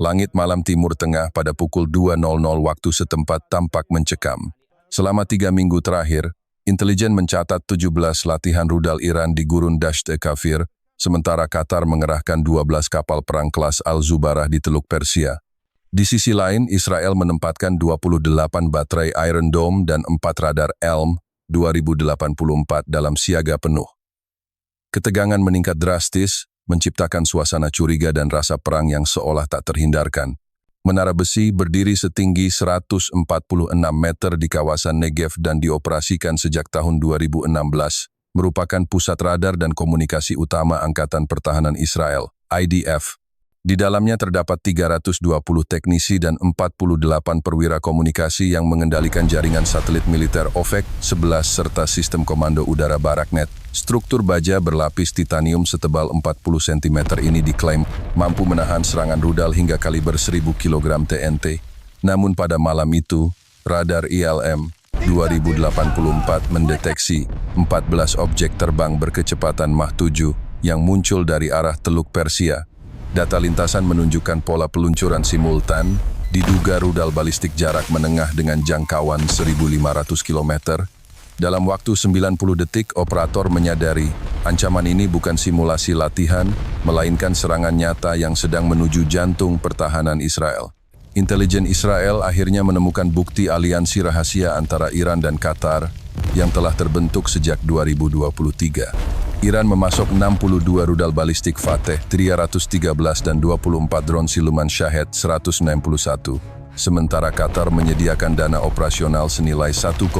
Langit malam Timur Tengah pada pukul 2.00 waktu setempat tampak mencekam. Selama 3 minggu terakhir, intelijen mencatat 17 latihan rudal Iran di gurun Dasht-e-Kafir, sementara Qatar mengerahkan 12 kapal perang kelas Al-Zubarah di Teluk Persia. Di sisi lain, Israel menempatkan 28 baterai Iron Dome dan 4 radar ELM 2084 dalam siaga penuh. Ketegangan meningkat drastis, menciptakan suasana curiga dan rasa perang yang seolah tak terhindarkan. Menara besi berdiri setinggi 146 meter di kawasan Negev dan dioperasikan sejak tahun 2016, merupakan pusat radar dan komunikasi utama Angkatan Pertahanan Israel, IDF. Di dalamnya terdapat 320 teknisi dan 48 perwira komunikasi yang mengendalikan jaringan satelit militer OVEC-11 serta sistem komando udara Baraknet. Struktur baja berlapis titanium setebal 40 cm ini diklaim mampu menahan serangan rudal hingga kaliber 1000 kg TNT. Namun pada malam itu, radar ILM 2084 mendeteksi 14 objek terbang berkecepatan Mach 7 yang muncul dari arah Teluk Persia. Data lintasan menunjukkan pola peluncuran simultan, diduga rudal balistik jarak menengah dengan jangkauan 1.500 km. Dalam waktu 90 detik, operator menyadari ancaman ini bukan simulasi latihan, melainkan serangan nyata yang sedang menuju jantung pertahanan Israel. Intelijen Israel akhirnya menemukan bukti aliansi rahasia antara Iran dan Qatar yang telah terbentuk sejak 2023. Iran memasok 62 rudal balistik Fateh 313 dan 24 drone siluman Shahed 161. Sementara Qatar menyediakan dana operasional senilai 1,2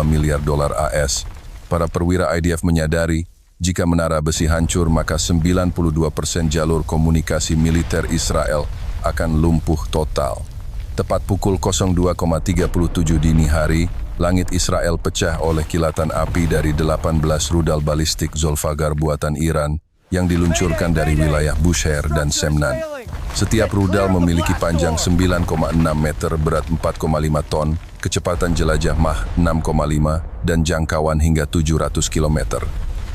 miliar dolar AS. Para perwira IDF menyadari, jika menara besi hancur maka 92% jalur komunikasi militer Israel akan lumpuh total. Tepat pukul 02.37 dini hari, langit Israel pecah oleh kilatan api dari 18 rudal balistik Zolfaghar buatan Iran yang diluncurkan dari wilayah Bushehr dan Semnan. Setiap rudal memiliki panjang 9,6 meter, berat 4,5 ton, kecepatan jelajah Mach 6,5, dan jangkauan hingga 700 km.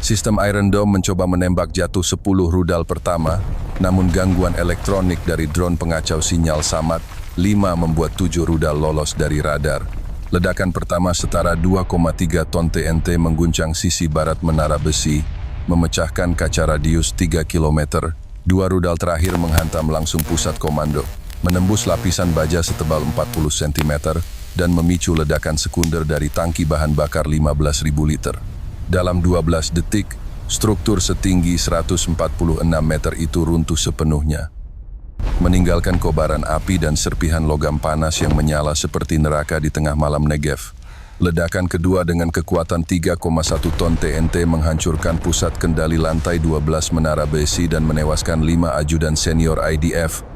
Sistem Iron Dome mencoba menembak jatuh 10 rudal pertama, namun gangguan elektronik dari drone pengacau sinyal Samad 5 membuat 7 rudal lolos dari radar. Ledakan pertama setara 2,3 ton TNT mengguncang sisi barat menara besi, memecahkan kaca radius 3 km. 2 rudal terakhir menghantam langsung pusat komando, menembus lapisan baja setebal 40 cm, dan memicu ledakan sekunder dari tangki bahan bakar 15.000 liter. Dalam 12 detik, struktur setinggi 146 meter itu runtuh sepenuhnya, meninggalkan kobaran api dan serpihan logam panas yang menyala seperti neraka di tengah malam Negev. Ledakan kedua dengan kekuatan 3,1 ton TNT menghancurkan pusat kendali lantai 12 menara besi dan menewaskan 5 ajudan senior IDF,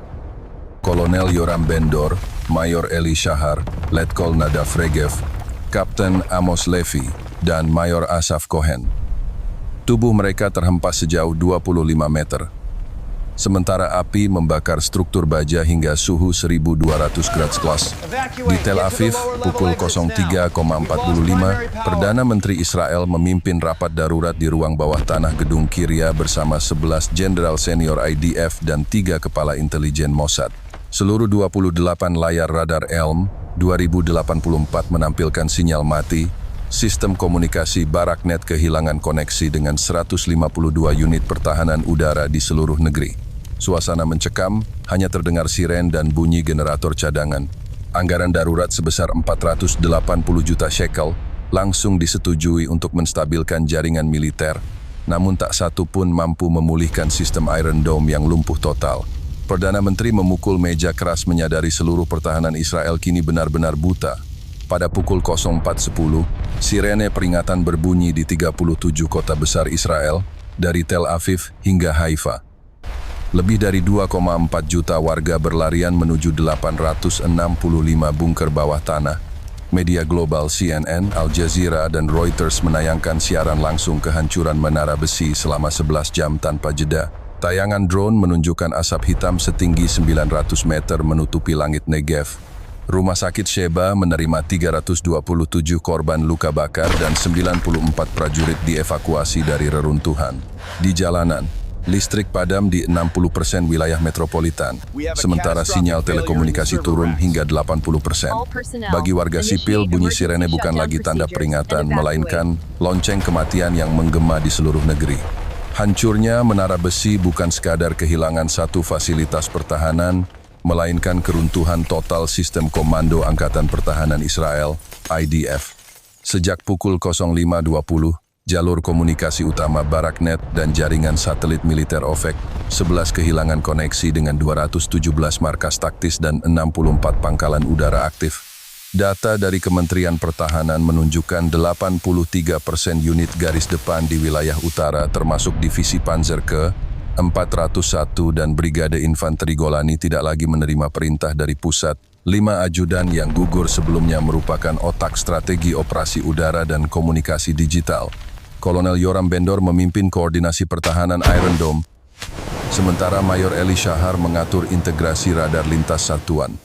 Kolonel Yoram Bendor, Mayor Eli Shahar, Letkol Nadav Regev, Kapten Amos Levi, dan Mayor Asaf Cohen. Tubuh mereka terhempas sejauh 25 meter. Sementara api membakar struktur baja hingga suhu 1.200 grad celcius. Di Tel Aviv, pukul 03.45, Perdana Menteri Israel memimpin rapat darurat di ruang bawah tanah Gedung Kiria bersama 11 jenderal senior IDF dan 3 kepala intelijen Mossad. Seluruh 28 layar radar ELM 2084 menampilkan sinyal mati. Sistem komunikasi Baraknet kehilangan koneksi dengan 152 unit pertahanan udara di seluruh negeri. Suasana mencekam, hanya terdengar siren dan bunyi generator cadangan. Anggaran darurat sebesar 480 juta shekel langsung disetujui untuk menstabilkan jaringan militer, namun tak satu pun mampu memulihkan sistem Iron Dome yang lumpuh total. Perdana Menteri memukul meja keras menyadari seluruh pertahanan Israel kini benar-benar buta. Pada pukul 04.10, sirene peringatan berbunyi di 37 kota besar Israel, dari Tel Aviv hingga Haifa. Lebih dari 2,4 juta warga berlarian menuju 865 bunker bawah tanah. Media global CNN, Al Jazeera, dan Reuters menayangkan siaran langsung kehancuran menara besi selama 11 jam tanpa jeda. Tayangan drone menunjukkan asap hitam setinggi 900 meter menutupi langit Negev. Rumah sakit Sheba menerima 327 korban luka bakar dan 94 prajurit dievakuasi dari reruntuhan. Di jalanan, Listrik padam di 60% wilayah metropolitan, sementara sinyal telekomunikasi turun hingga 80%. Bagi warga sipil, bunyi sirene bukan lagi tanda peringatan, melainkan lonceng kematian yang menggema di seluruh negeri. Hancurnya menara besi bukan sekadar kehilangan satu fasilitas pertahanan, melainkan keruntuhan total sistem komando Angkatan Pertahanan Israel, IDF. Sejak pukul 05.20, jalur komunikasi utama Baraknet dan jaringan satelit militer OFEC 11 kehilangan koneksi dengan 217 markas taktis dan 64 pangkalan udara aktif. Data dari Kementerian Pertahanan menunjukkan 83% unit garis depan di wilayah utara termasuk Divisi Panzer ke 401 dan Brigade Infanteri Golani tidak lagi menerima perintah dari pusat. 5 ajudan yang gugur sebelumnya merupakan otak strategi operasi udara dan komunikasi digital. Kolonel Yoram Bendor memimpin koordinasi pertahanan Iron Dome, sementara Mayor Eli Shahar mengatur integrasi radar lintas satuan.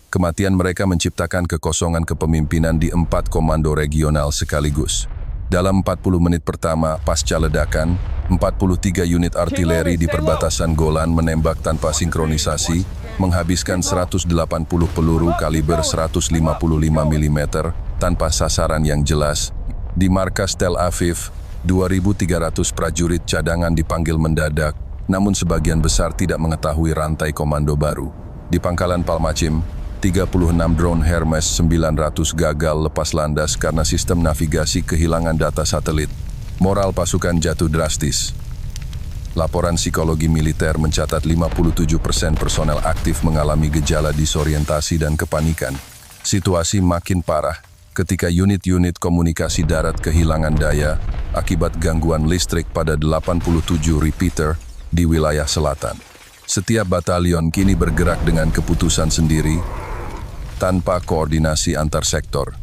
Kematian mereka menciptakan kekosongan kepemimpinan di 4 komando regional sekaligus. Dalam 40 menit pertama pasca ledakan, 43 unit artileri di perbatasan Golan menembak tanpa sinkronisasi, menghabiskan 180 peluru kaliber 155 mm tanpa sasaran yang jelas. Di markas Tel Aviv, 2.300 prajurit cadangan dipanggil mendadak, namun sebagian besar tidak mengetahui rantai komando baru. Di pangkalan Palmachim, 36 drone Hermes 900 gagal lepas landas karena sistem navigasi kehilangan data satelit. Moral pasukan jatuh drastis. Laporan psikologi militer mencatat 57% personel aktif mengalami gejala disorientasi dan kepanikan. Situasi makin parah ketika unit-unit komunikasi darat kehilangan daya akibat gangguan listrik pada 87 repeater di wilayah selatan. Setiap batalion kini bergerak dengan keputusan sendiri, tanpa koordinasi antar sektor.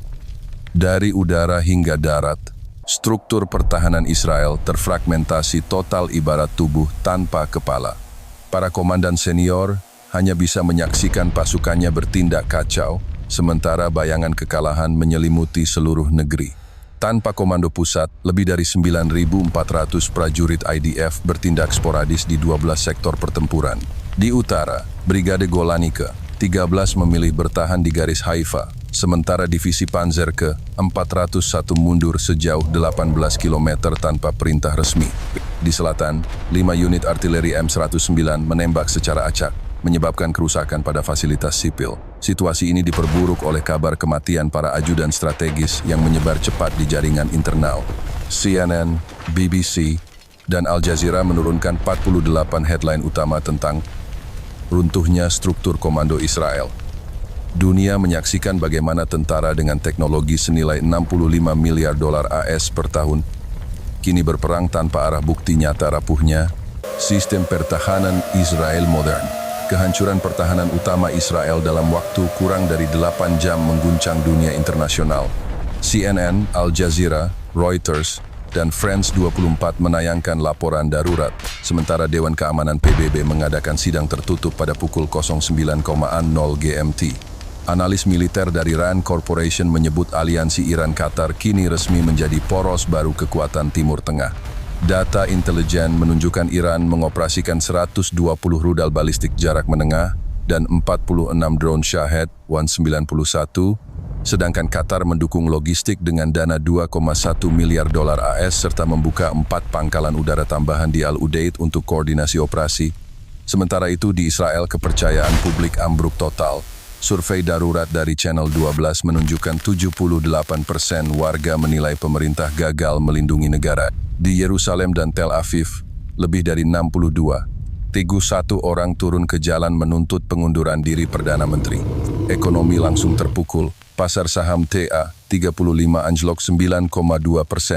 Dari udara hingga darat, struktur pertahanan Israel terfragmentasi total ibarat tubuh tanpa kepala. Para komandan senior hanya bisa menyaksikan pasukannya bertindak kacau, sementara bayangan kekalahan menyelimuti seluruh negeri. Tanpa komando pusat, lebih dari 9.400 prajurit IDF bertindak sporadis di 12 sektor pertempuran. Di utara, Brigade Golani ke-13 memilih bertahan di garis Haifa, sementara Divisi Panzer ke-401 mundur sejauh 18 km tanpa perintah resmi. Di selatan, 5 unit artileri M109 menembak secara acak, menyebabkan kerusakan pada fasilitas sipil. Situasi ini diperburuk oleh kabar kematian para ajudan strategis yang menyebar cepat di jaringan internal. CNN, BBC, dan Al Jazeera menurunkan 48 headline utama tentang runtuhnya struktur komando Israel. Dunia menyaksikan bagaimana tentara dengan teknologi senilai 65 miliar dolar AS per tahun kini berperang tanpa arah bukti nyata rapuhnya sistem pertahanan Israel modern. Kehancuran pertahanan utama Israel dalam waktu kurang dari 8 jam mengguncang dunia internasional. CNN, Al Jazeera, Reuters, dan France 24 menayangkan laporan darurat, sementara Dewan Keamanan PBB mengadakan sidang tertutup pada pukul 09.00 GMT. Analis militer dari RAND Corporation menyebut aliansi Iran-Qatar kini resmi menjadi poros baru kekuatan Timur Tengah. Data intelijen menunjukkan Iran mengoperasikan 120 rudal balistik jarak menengah dan 46 drone Shahed 191, sedangkan Qatar mendukung logistik dengan dana 2,1 miliar dolar AS serta membuka 4 pangkalan udara tambahan di Al-Udeid untuk koordinasi operasi. Sementara itu di Israel kepercayaan publik ambruk total. Survei darurat dari Channel 12 menunjukkan 78% warga menilai pemerintah gagal melindungi negara. Di Yerusalem dan Tel Aviv, lebih dari 62. 31 orang turun ke jalan menuntut pengunduran diri Perdana Menteri. Ekonomi langsung terpukul. Pasar saham TA35 anjlok 9,2%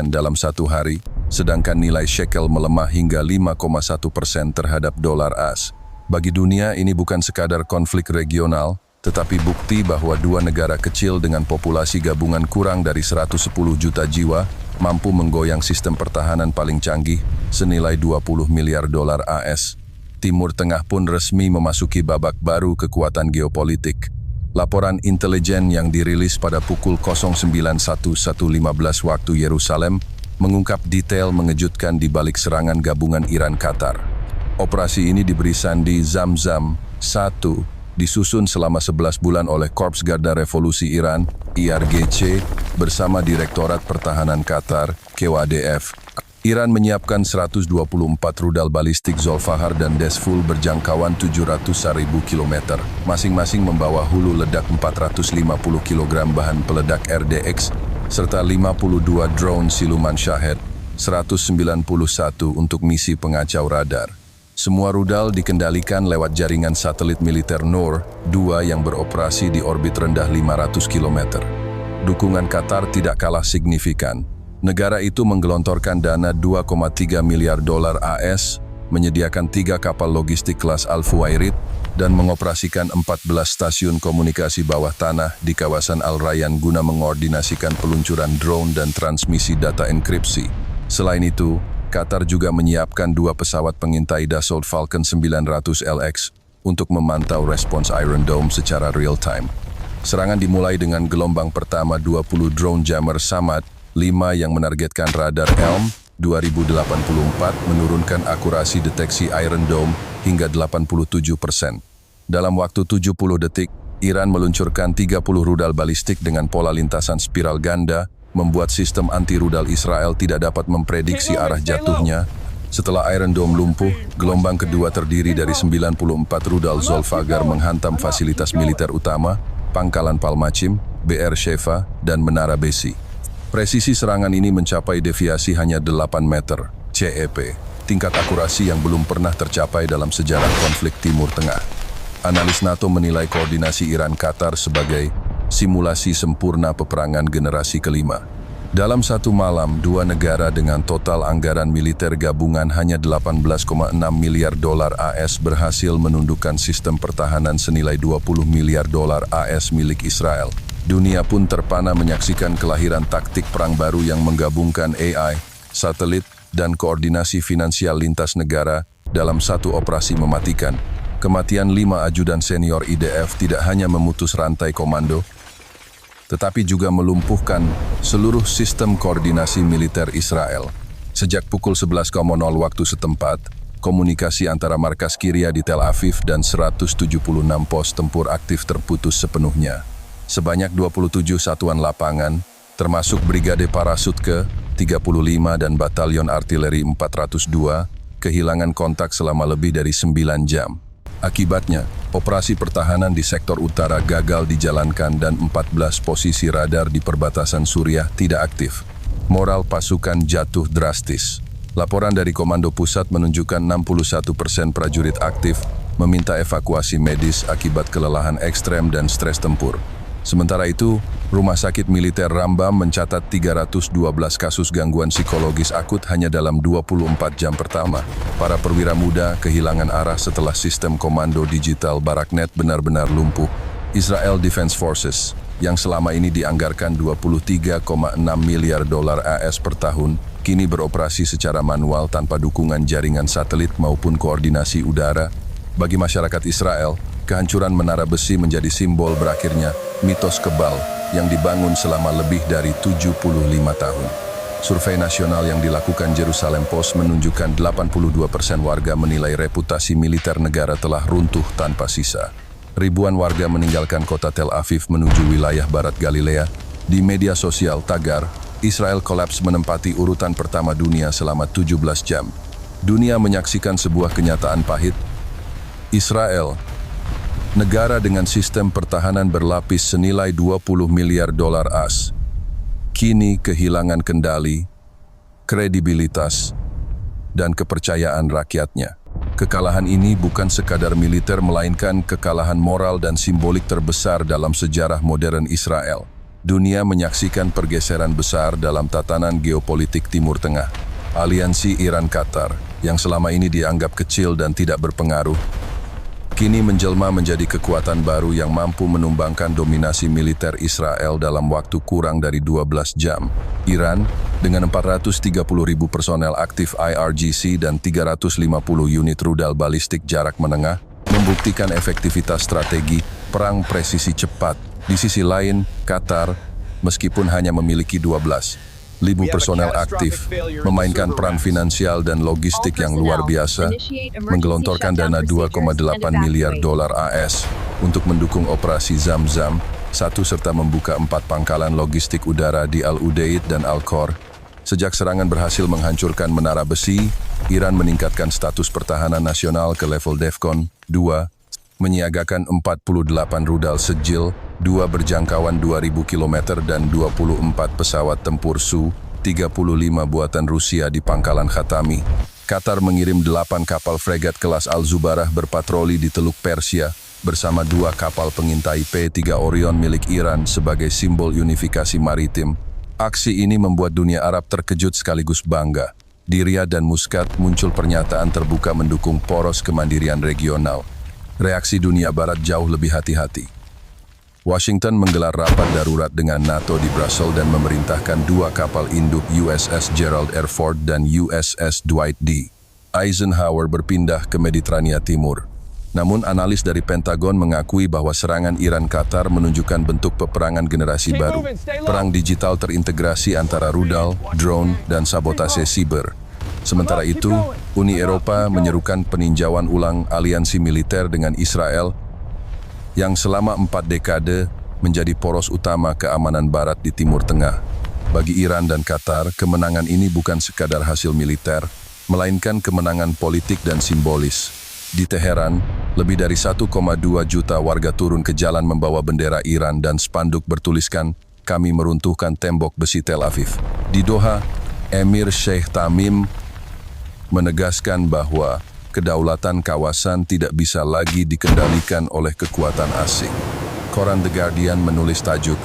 dalam satu hari, sedangkan nilai shekel melemah hingga 5,1% terhadap dolar AS. Bagi dunia ini bukan sekadar konflik regional, tetapi bukti bahwa dua negara kecil dengan populasi gabungan kurang dari 110 juta jiwa mampu menggoyang sistem pertahanan paling canggih senilai 20 miliar dolar AS. Timur Tengah pun resmi memasuki babak baru kekuatan geopolitik. Laporan intelijen yang dirilis pada pukul 09.11.15 waktu Yerusalem mengungkap detail mengejutkan di balik serangan gabungan Iran-Qatar. Operasi ini diberi sandi Zamzam 1, disusun selama 11 bulan oleh Korps Garda Revolusi Iran, IRGC, bersama Direktorat Pertahanan Qatar, KWADF. Iran menyiapkan 124 rudal balistik Zolfahar dan Desful berjangkauan 700.000 km, masing-masing membawa hulu ledak 450 kg bahan peledak RDX, serta 52 drone siluman Shahed, 191 untuk misi pengacau radar. Semua rudal dikendalikan lewat jaringan satelit militer Noor 2 yang beroperasi di orbit rendah 500 km. Dukungan Qatar tidak kalah signifikan. Negara itu menggelontorkan dana 2,3 miliar dolar AS, menyediakan 3 kapal logistik kelas Al-Fuwairid, dan mengoperasikan 14 stasiun komunikasi bawah tanah di kawasan Al-Rayyan guna mengordinasikan peluncuran drone dan transmisi data enkripsi. Selain itu, Qatar juga menyiapkan 2 pesawat pengintai Dassault Falcon 900 LX untuk memantau respons Iron Dome secara real-time. Serangan dimulai dengan gelombang pertama 20 drone jammer Samad 5 yang menargetkan radar Elm 2084 menurunkan akurasi deteksi Iron Dome hingga 87%. Dalam waktu 70 detik, Iran meluncurkan 30 rudal balistik dengan pola lintasan spiral ganda, membuat sistem anti-rudal Israel tidak dapat memprediksi arah jatuhnya. Setelah Iron Dome lumpuh, gelombang kedua terdiri dari 94 rudal Zolfagar menghantam fasilitas militer utama, Pangkalan Palmachim, BR Sheva, dan Menara Besi. Presisi serangan ini mencapai deviasi hanya 8 meter, CEP, tingkat akurasi yang belum pernah tercapai dalam sejarah konflik Timur Tengah. Analis NATO menilai koordinasi Iran-Qatar sebagai simulasi sempurna peperangan generasi kelima. Dalam satu malam, 2 negara dengan total anggaran militer gabungan hanya 18,6 miliar dolar AS berhasil menundukkan sistem pertahanan senilai 20 miliar dolar AS milik Israel. Dunia pun terpana menyaksikan kelahiran taktik perang baru yang menggabungkan AI, satelit, dan koordinasi finansial lintas negara dalam satu operasi mematikan. Kematian 5 ajudan senior IDF tidak hanya memutus rantai komando, tetapi juga melumpuhkan seluruh sistem koordinasi militer Israel. Sejak pukul 11.00 waktu setempat, komunikasi antara markas Kiria di Tel Aviv dan 176 pos tempur aktif terputus sepenuhnya. Sebanyak 27 satuan lapangan, termasuk Brigade Parasut ke-35 dan Batalion Artileri 402, kehilangan kontak selama lebih dari 9 jam. Akibatnya, operasi pertahanan di sektor utara gagal dijalankan dan 14 posisi radar di perbatasan Suriah tidak aktif. Moral pasukan jatuh drastis. Laporan dari Komando Pusat menunjukkan 61% prajurit aktif meminta evakuasi medis akibat kelelahan ekstrem dan stres tempur. Sementara itu, Rumah Sakit Militer Rambam mencatat 312 kasus gangguan psikologis akut hanya dalam 24 jam pertama. Para perwira muda kehilangan arah setelah sistem komando digital Baraknet benar-benar lumpuh. Israel Defense Forces, yang selama ini dianggarkan 23,6 miliar dolar AS per tahun, kini beroperasi secara manual tanpa dukungan jaringan satelit maupun koordinasi udara. Bagi masyarakat Israel, kehancuran Menara Besi menjadi simbol berakhirnya mitos kebal yang dibangun selama lebih dari 75 tahun. Survei nasional yang dilakukan Jerusalem Post menunjukkan 82% warga menilai reputasi militer negara telah runtuh tanpa sisa. Ribuan warga meninggalkan kota Tel Aviv menuju wilayah barat Galilea. Di media sosial tagar, Israel Collapse menempati urutan pertama dunia selama 17 jam. Dunia menyaksikan sebuah kenyataan pahit. Israel, negara dengan sistem pertahanan berlapis senilai 20 miliar dolar AS, kini kehilangan kendali, kredibilitas, dan kepercayaan rakyatnya. Kekalahan ini bukan sekadar militer melainkan kekalahan moral dan simbolik terbesar dalam sejarah modern Israel. Dunia menyaksikan pergeseran besar dalam tatanan geopolitik Timur Tengah. Aliansi Iran-Qatar, yang selama ini dianggap kecil dan tidak berpengaruh, kini menjelma menjadi kekuatan baru yang mampu menumbangkan dominasi militer Israel dalam waktu kurang dari 12 jam. Iran, dengan 430.000 personel aktif IRGC dan 350 unit rudal balistik jarak menengah, membuktikan efektivitas strategi perang presisi cepat. Di sisi lain, Qatar, meskipun hanya memiliki 12 5 personel aktif, memainkan peran finansial dan logistik yang luar biasa, menggelontorkan dana 2,8 miliar dolar AS untuk mendukung operasi Zam-Zam 1 serta membuka 4 pangkalan logistik udara di Al-Udeid dan Al-Khor. Sejak serangan berhasil menghancurkan menara besi, Iran meningkatkan status pertahanan nasional ke level DEFCON 2, menyiagakan 48 rudal Sejil, 2 berjangkauan 2.000 km dan 24 pesawat tempur Su-35 buatan Rusia di pangkalan Khatami. Qatar mengirim 8 kapal fregat kelas Al-Zubarah berpatroli di Teluk Persia bersama 2 kapal pengintai P-3 Orion milik Iran sebagai simbol unifikasi maritim. Aksi ini membuat dunia Arab terkejut sekaligus bangga. Di Riyadh dan Muscat muncul pernyataan terbuka mendukung poros kemandirian regional. Reaksi dunia Barat jauh lebih hati-hati. Washington menggelar rapat darurat dengan NATO di Brussels dan memerintahkan 2 kapal induk USS Gerald R. Ford dan USS Dwight D. Eisenhower berpindah ke Mediterania Timur. Namun analis dari Pentagon mengakui bahwa serangan Iran-Qatar menunjukkan bentuk peperangan generasi baru. Perang digital terintegrasi antara rudal, drone, dan sabotase siber. Sementara itu, Uni Eropa menyerukan peninjauan ulang aliansi militer dengan Israel yang selama 4 dekade menjadi poros utama keamanan Barat di Timur Tengah. Bagi Iran dan Qatar, kemenangan ini bukan sekadar hasil militer, melainkan kemenangan politik dan simbolis. Di Teheran, lebih dari 1,2 juta warga turun ke jalan membawa bendera Iran dan spanduk bertuliskan, "Kami meruntuhkan tembok besi Tel Aviv." Di Doha, Emir Sheikh Tamim menegaskan bahwa kedaulatan kawasan tidak bisa lagi dikendalikan oleh kekuatan asing. Koran The Guardian menulis tajuk,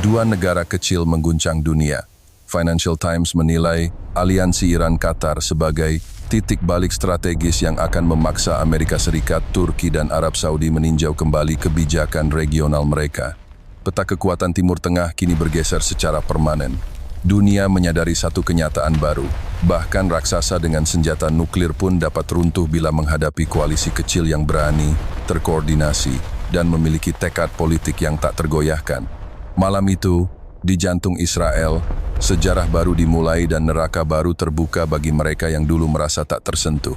"2 negara kecil mengguncang dunia." Financial Times menilai aliansi Iran-Qatar sebagai titik balik strategis yang akan memaksa Amerika Serikat, Turki, dan Arab Saudi meninjau kembali kebijakan regional mereka. Peta kekuatan Timur Tengah kini bergeser secara permanen. Dunia menyadari satu kenyataan baru, bahkan raksasa dengan senjata nuklir pun dapat runtuh bila menghadapi koalisi kecil yang berani, terkoordinasi, dan memiliki tekad politik yang tak tergoyahkan. Malam itu, di jantung Israel, sejarah baru dimulai dan neraka baru terbuka bagi mereka yang dulu merasa tak tersentuh.